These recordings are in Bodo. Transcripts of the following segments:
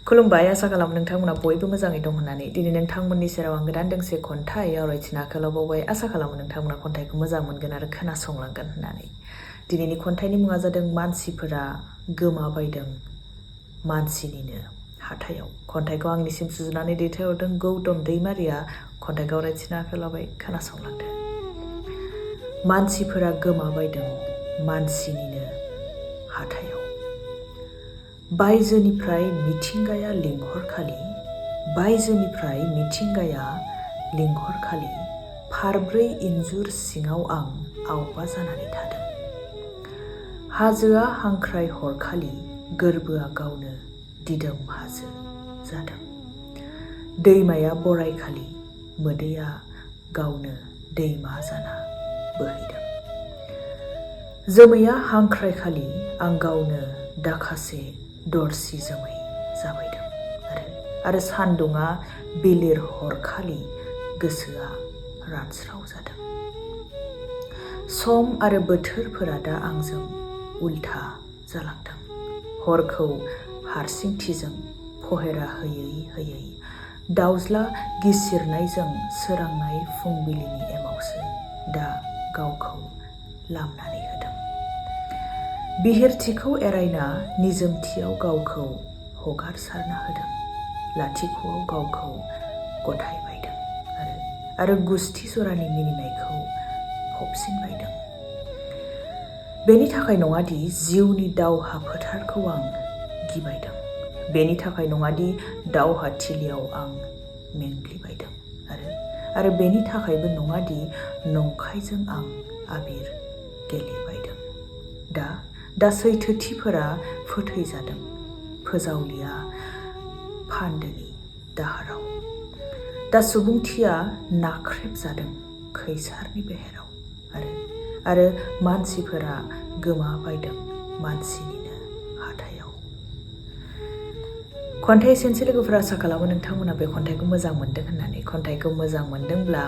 खुलुमबाय आसा खालामो नोंथांमोना बयबो मोजाङै दं होननानै दिनै नोंथांमोननि सेराव आं गोदान दोंसे खन्थाइ आवरायथिना आखायाव बावबाय आसा खालामो नोंथांमोना खन्थाइखौ मोजां मोनगोन आरो खोनासंलांगोन होननानै दिनैनि खन्थाइनि मुङा जादों मानसिफोरा गोमाबायदों मानसिनिनो हाथायाव खन्थाइखौ आंनिसिम सुजुनानै दैथायहरदों गौतम दैमारिया खन्थाइखौ आवरायथिना आखायाव लाबाय खोनासंलांदो मानसिफोरा गोमाबायदों मानसिनिनो हाथायाव बायजोनिफ्राय मिथिंगाया लिंहरखालि फारब्रै इन्जुर सिङाव आं आवबा जानानै थादों हाजोआ हांख्राय हरखालि गोरबोआ गावनो दिदोम हाजो जादों दैमाया बरायखालि मोदैया गावनो दैमा जाना बोहैदों जोमैया हांख्रायखालि आं गावनो दाखासे दरसि जोमै जाबायदों आरो सान्दुङा बिलिर हरखालि गोसोआ रानस्राव जादों सम आरो बोथोरफोरा दा आंजों उल्था जालांदों हरखौ हारसिंथिजों पहेरा होयै दाउज्ला गिसिरनायजों सोरांनाय फुंबिलिनि एमावसो दा गावखौ लामनानै होदों बिहिरथिखौ एरायना निजोमथियाव गावखौ हगारसारना होदों लाथिख'आव गावखौ गथायबायदों आरो गुस्थि जरानि मिनिनायखौ फबसिनबायदों बेनि थाखाय नङादि जिउनि दावहा फोथारखौ आं गिबायदों बेनि थाखाय नङादि दावहा थिलियाव आं मेंग्लिबायदों आरो बेनि थाखायबो नङादि नंखायजों आं आबिर गेलेबायदों दा सैथोथिफोरा फोथैजादों फोजावलिया फान्दोनि दाहाराव दा सुबुंथिया नाख्रेबजादों खैसारनि बेहेराव आरो मानसिफोरा गोमाबायदों मानसिनिनो हाथायाव खन्थाइ एसेनोसै लोगोफोरा आसा खालामो नोंथांमोना बे खन्थाइखौ मोजां मोनदों होननानै खन्थाइखौ मोजां मोनदोंब्ला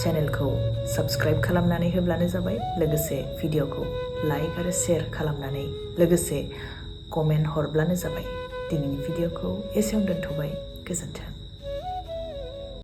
चेनेलखौ साबस्क्राइब खालामनानै होब्लानो जाबाय लोगोसे भिडिअखौ लाइक आरो शेयार खालामनानै लोगोसे कमेन्ट हरब्लानो जाबाय दिनैनि भिडिअखौ एसेयावनो दोनथ'बाय गोजोन्थों।